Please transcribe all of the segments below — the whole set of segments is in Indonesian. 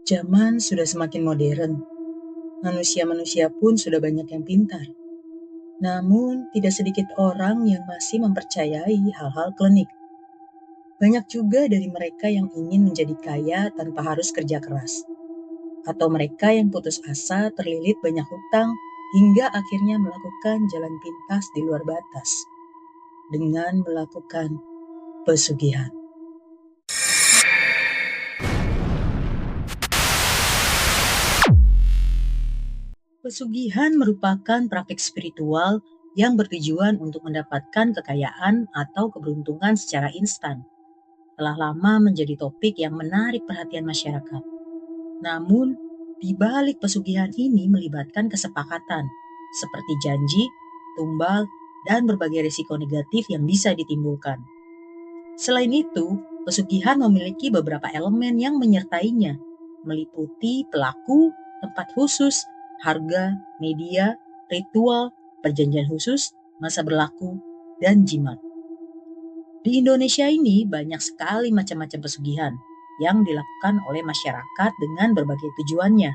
Zaman sudah semakin modern, manusia-manusia pun sudah banyak yang pintar. Namun, tidak sedikit orang yang masih mempercayai hal-hal klinik. Banyak juga dari mereka yang ingin menjadi kaya tanpa harus kerja keras. Atau mereka yang putus asa terlilit banyak hutang hingga akhirnya melakukan jalan pintas di luar batas. Dengan melakukan pesugihan. Pesugihan merupakan praktik spiritual yang bertujuan untuk mendapatkan kekayaan atau keberuntungan secara instan. Telah lama menjadi topik yang menarik perhatian masyarakat. Namun, di balik pesugihan ini melibatkan kesepakatan, seperti janji, tumbal, dan berbagai risiko negatif yang bisa ditimbulkan. Selain itu, pesugihan memiliki beberapa elemen yang menyertainya, meliputi pelaku, tempat khusus, harga, media, ritual, perjanjian khusus, masa berlaku, dan jimat. Di Indonesia ini banyak sekali macam-macam pesugihan yang dilakukan oleh masyarakat dengan berbagai tujuannya.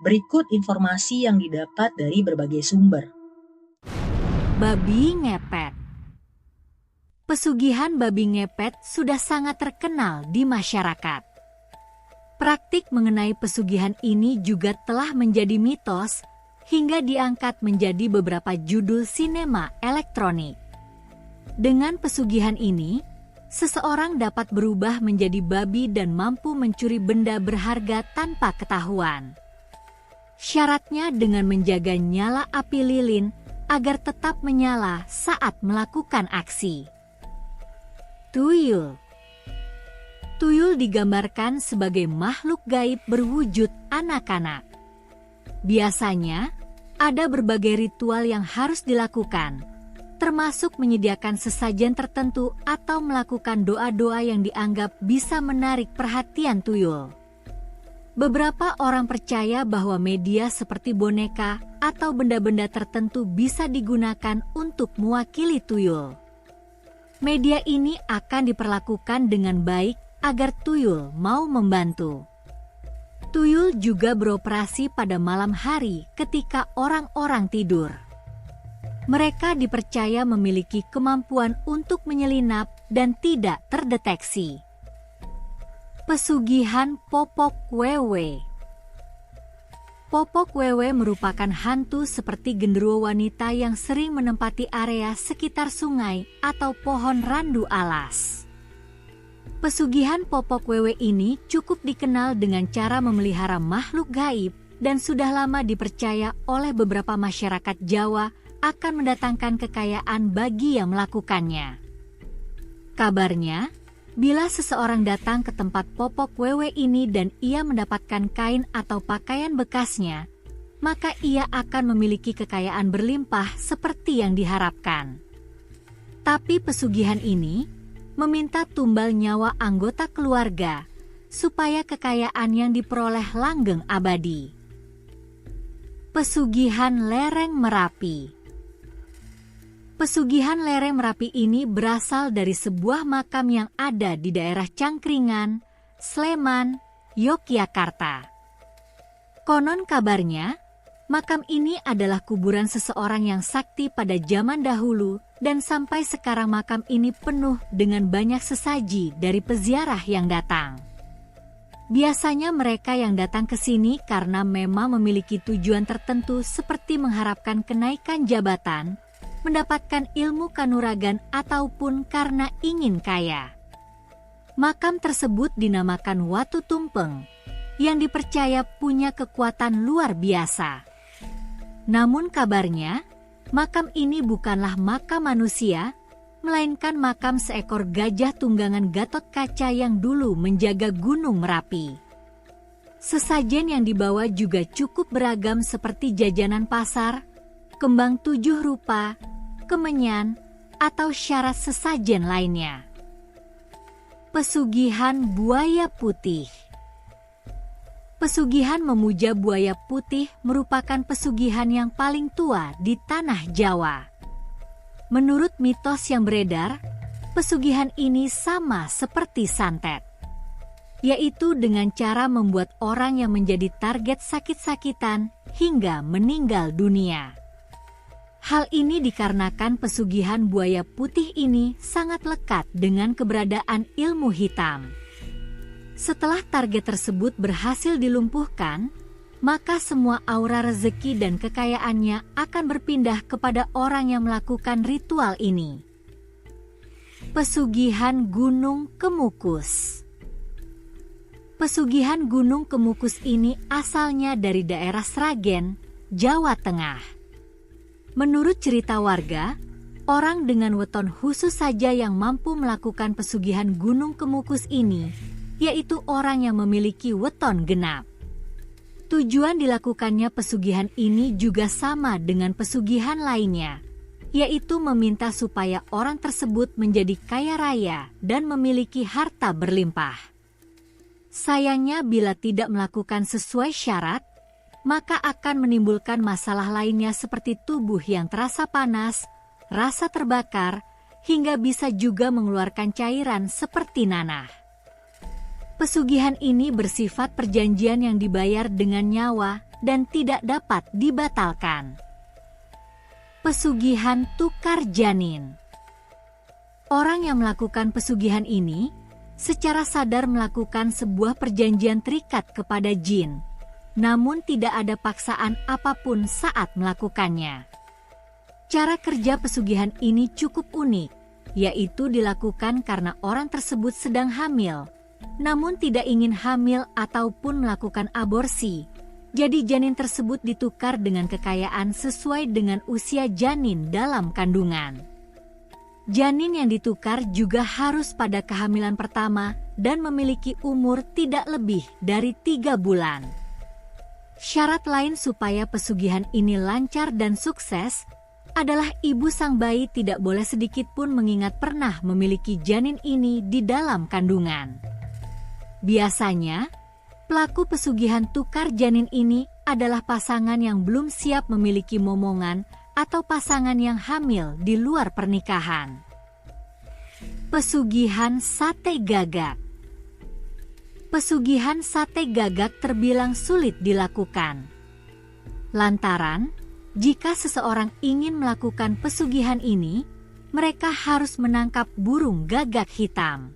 Berikut informasi yang didapat dari berbagai sumber. Babi ngepet. Pesugihan babi ngepet sudah sangat terkenal di masyarakat. Praktik mengenai pesugihan ini juga telah menjadi mitos hingga diangkat menjadi beberapa judul sinema elektronik. Dengan pesugihan ini, seseorang dapat berubah menjadi babi dan mampu mencuri benda berharga tanpa ketahuan. Syaratnya dengan menjaga nyala api lilin agar tetap menyala saat melakukan aksi. Tuyul. Tuyul digambarkan sebagai makhluk gaib berwujud anak-anak. Biasanya, ada berbagai ritual yang harus dilakukan, termasuk menyediakan sesajen tertentu atau melakukan doa-doa yang dianggap bisa menarik perhatian tuyul. Beberapa orang percaya bahwa media seperti boneka atau benda-benda tertentu bisa digunakan untuk mewakili tuyul. Media ini akan diperlakukan dengan baik agar tuyul mau membantu. Tuyul juga beroperasi pada malam hari ketika orang-orang tidur. Mereka dipercaya memiliki kemampuan untuk menyelinap dan tidak terdeteksi. Pesugihan popok wewe. Popok wewe merupakan hantu seperti genderuwo wanita yang sering menempati area sekitar sungai atau pohon randu alas. Pesugihan popok wewe ini cukup dikenal dengan cara memelihara makhluk gaib dan sudah lama dipercaya oleh beberapa masyarakat Jawa akan mendatangkan kekayaan bagi yang melakukannya. Kabarnya, bila seseorang datang ke tempat popok wewe ini dan ia mendapatkan kain atau pakaian bekasnya, maka ia akan memiliki kekayaan berlimpah seperti yang diharapkan. Tapi pesugihan ini meminta tumbal nyawa anggota keluarga supaya kekayaan yang diperoleh langgeng abadi. Pesugihan lereng Merapi. Pesugihan lereng Merapi ini berasal dari sebuah makam yang ada di daerah Cangkringan, Sleman, Yogyakarta. Konon kabarnya, makam ini adalah kuburan seseorang yang sakti pada zaman dahulu dan sampai sekarang makam ini penuh dengan banyak sesaji dari peziarah yang datang. Biasanya mereka yang datang ke sini karena memang memiliki tujuan tertentu seperti mengharapkan kenaikan jabatan, mendapatkan ilmu kanuragan ataupun karena ingin kaya. Makam tersebut dinamakan Watu Tumpeng, yang dipercaya punya kekuatan luar biasa. Namun kabarnya, makam ini bukanlah makam manusia, melainkan makam seekor gajah tunggangan Gatotkaca yang dulu menjaga Gunung Merapi. Sesajen yang dibawa juga cukup beragam seperti jajanan pasar, kembang 7 rupa, kemenyan, atau syarat sesajen lainnya. Pesugihan buaya putih. Pesugihan memuja buaya putih merupakan pesugihan yang paling tua di tanah Jawa. Menurut mitos yang beredar, pesugihan ini sama seperti santet. yaitu dengan cara membuat orang yang menjadi target sakit-sakitan hingga meninggal dunia. Hal ini dikarenakan pesugihan buaya putih ini sangat lekat dengan keberadaan ilmu hitam. Setelah target tersebut berhasil dilumpuhkan, maka semua aura rezeki dan kekayaannya akan berpindah kepada orang yang melakukan ritual ini. Pesugihan Gunung Kemukus. Pesugihan Gunung Kemukus ini asalnya dari daerah Sragen, Jawa Tengah. Menurut cerita warga, orang dengan weton khusus saja yang mampu melakukan pesugihan Gunung Kemukus ini, yaitu orang yang memiliki weton genap. Tujuan dilakukannya pesugihan ini juga sama dengan pesugihan lainnya, yaitu meminta supaya orang tersebut menjadi kaya raya dan memiliki harta berlimpah. Sayangnya bila tidak melakukan sesuai syarat, maka akan menimbulkan masalah lainnya seperti tubuh yang terasa panas, rasa terbakar, hingga bisa juga mengeluarkan cairan seperti nanah. Pesugihan ini bersifat perjanjian yang dibayar dengan nyawa dan tidak dapat dibatalkan. Pesugihan tukar janin. Orang yang melakukan pesugihan ini secara sadar melakukan sebuah perjanjian terikat kepada jin, namun tidak ada paksaan apapun saat melakukannya. Cara kerja pesugihan ini cukup unik, yaitu dilakukan karena orang tersebut sedang hamil, namun tidak ingin hamil ataupun melakukan aborsi. Jadi janin tersebut ditukar dengan kekayaan sesuai dengan usia janin dalam kandungan. Janin yang ditukar juga harus pada kehamilan pertama dan memiliki umur tidak lebih dari 3 bulan. Syarat lain supaya pesugihan ini lancar dan sukses adalah ibu sang bayi tidak boleh sedikit pun mengingat pernah memiliki janin ini di dalam kandungan. Biasanya, pelaku pesugihan tukar janin ini adalah pasangan yang belum siap memiliki momongan atau pasangan yang hamil di luar pernikahan. Pesugihan sate gagak. Pesugihan sate gagak terbilang sulit dilakukan. Lantaran, jika seseorang ingin melakukan pesugihan ini, mereka harus menangkap burung gagak hitam.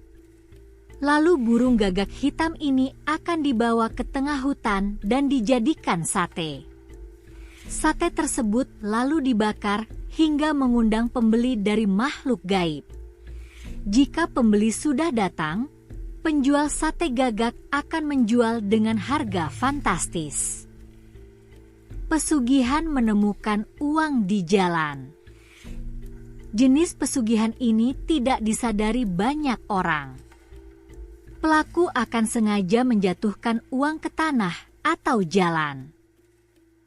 Lalu burung gagak hitam ini akan dibawa ke tengah hutan dan dijadikan sate. Sate tersebut lalu dibakar hingga mengundang pembeli dari makhluk gaib. Jika pembeli sudah datang, penjual sate gagak akan menjual dengan harga fantastis. Pesugihan menemukan uang di jalan. Jenis pesugihan ini tidak disadari banyak orang. Pelaku akan sengaja menjatuhkan uang ke tanah atau jalan.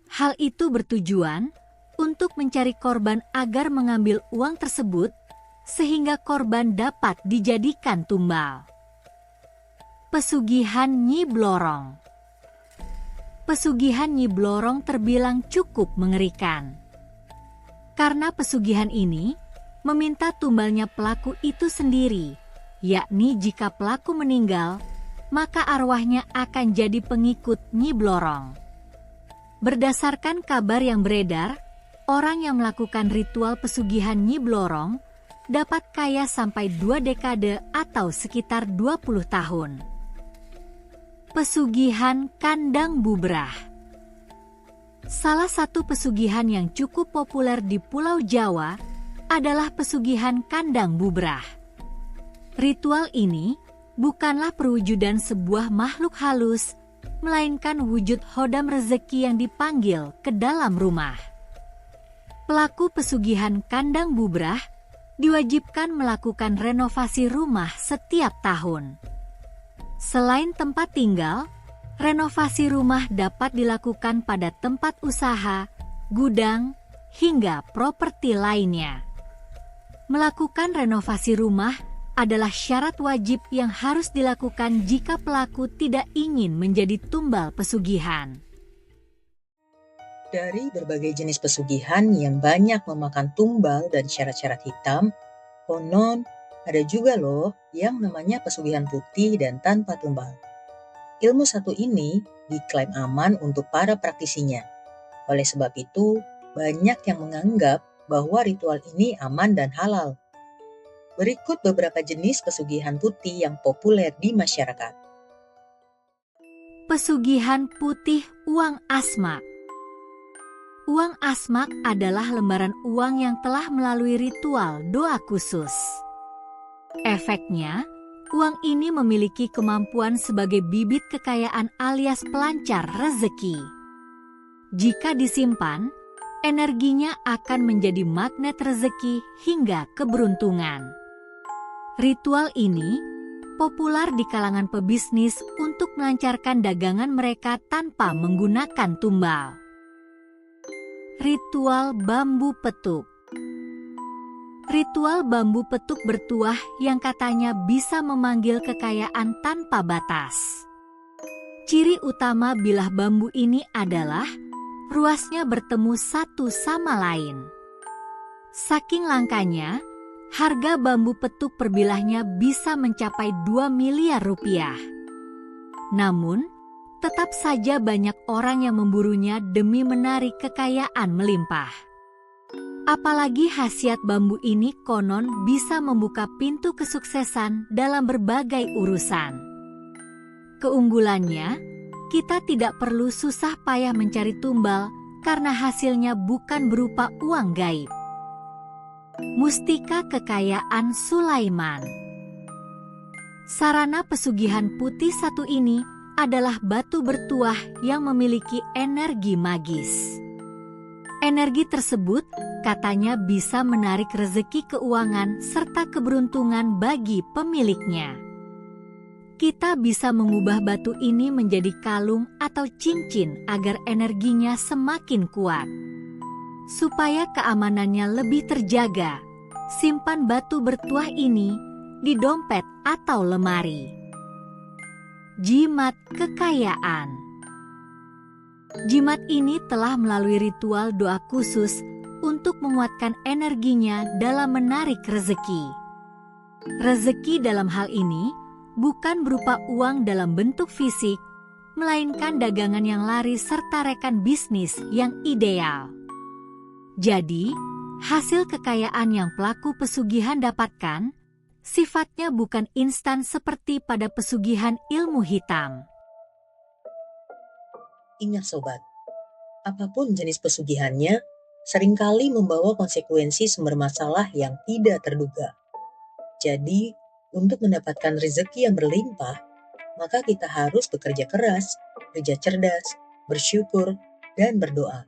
Hal itu bertujuan untuk mencari korban agar mengambil uang tersebut sehingga korban dapat dijadikan tumbal. Pesugihan Nyi Blorong. Pesugihan Nyi Blorong terbilang cukup mengerikan. Karena pesugihan ini meminta tumbalnya pelaku itu sendiri, yakni jika pelaku meninggal, maka arwahnya akan jadi pengikut Nyi Blorong. Berdasarkan kabar yang beredar, orang yang melakukan ritual pesugihan Nyi Blorong dapat kaya sampai 2 dekade atau sekitar 20 tahun. Pesugihan kandang bubrah. Salah satu pesugihan yang cukup populer di Pulau Jawa adalah pesugihan kandang bubrah. Ritual ini bukanlah perwujudan sebuah makhluk halus, melainkan wujud hodam rezeki yang dipanggil ke dalam rumah. Pelaku pesugihan kandang bubrah diwajibkan melakukan renovasi rumah setiap tahun. Selain tempat tinggal, renovasi rumah dapat dilakukan pada tempat usaha, gudang, hingga properti lainnya. Melakukan renovasi rumah adalah syarat wajib yang harus dilakukan jika pelaku tidak ingin menjadi tumbal pesugihan. Dari berbagai jenis pesugihan yang banyak memakan tumbal dan syarat-syarat hitam, konon ada juga loh yang namanya pesugihan putih dan tanpa tumbal. Ilmu satu ini diklaim aman untuk para praktisinya. Oleh sebab itu, banyak yang menganggap bahwa ritual ini aman dan halal. Berikut beberapa jenis pesugihan putih yang populer di masyarakat. Pesugihan putih uang asma. Uang asmak adalah lembaran uang yang telah melalui ritual doa khusus. Efeknya, uang ini memiliki kemampuan sebagai bibit kekayaan alias pelancar rezeki. Jika disimpan, energinya akan menjadi magnet rezeki hingga keberuntungan. Ritual ini populer di kalangan pebisnis untuk melancarkan dagangan mereka tanpa menggunakan tumbal. Ritual bambu petuk. Ritual bambu petuk bertuah yang katanya bisa memanggil kekayaan tanpa batas. Ciri utama bilah bambu ini adalah ruasnya bertemu satu sama lain. Saking langkanya, harga bambu petuk per bilahnya bisa mencapai 2 miliar rupiah. Namun, tetap saja banyak orang yang memburunya demi menarik kekayaan melimpah. Apalagi khasiat bambu ini konon bisa membuka pintu kesuksesan dalam berbagai urusan. Keunggulannya, kita tidak perlu susah payah mencari tumbal karena hasilnya bukan berupa uang gaib. Mustika kekayaan Sulaiman. Sarana pesugihan putih satu ini adalah batu bertuah yang memiliki energi magis. Energi tersebut katanya bisa menarik rezeki keuangan serta keberuntungan bagi pemiliknya. Kita bisa mengubah batu ini menjadi kalung atau cincin agar energinya semakin kuat. Supaya keamanannya lebih terjaga, simpan batu bertuah ini di dompet atau lemari. Jimat kekayaan. Jimat ini telah melalui ritual doa khusus untuk menguatkan energinya dalam menarik rezeki. Rezeki dalam hal ini bukan berupa uang dalam bentuk fisik, melainkan dagangan yang laris serta rekan bisnis yang ideal. Jadi, hasil kekayaan yang pelaku pesugihan dapatkan sifatnya bukan instan seperti pada pesugihan ilmu hitam. Ingat sobat, apapun jenis pesugihannya, seringkali membawa konsekuensi sumber masalah yang tidak terduga. Jadi, untuk mendapatkan rezeki yang berlimpah, maka kita harus bekerja keras, kerja cerdas, bersyukur, dan berdoa.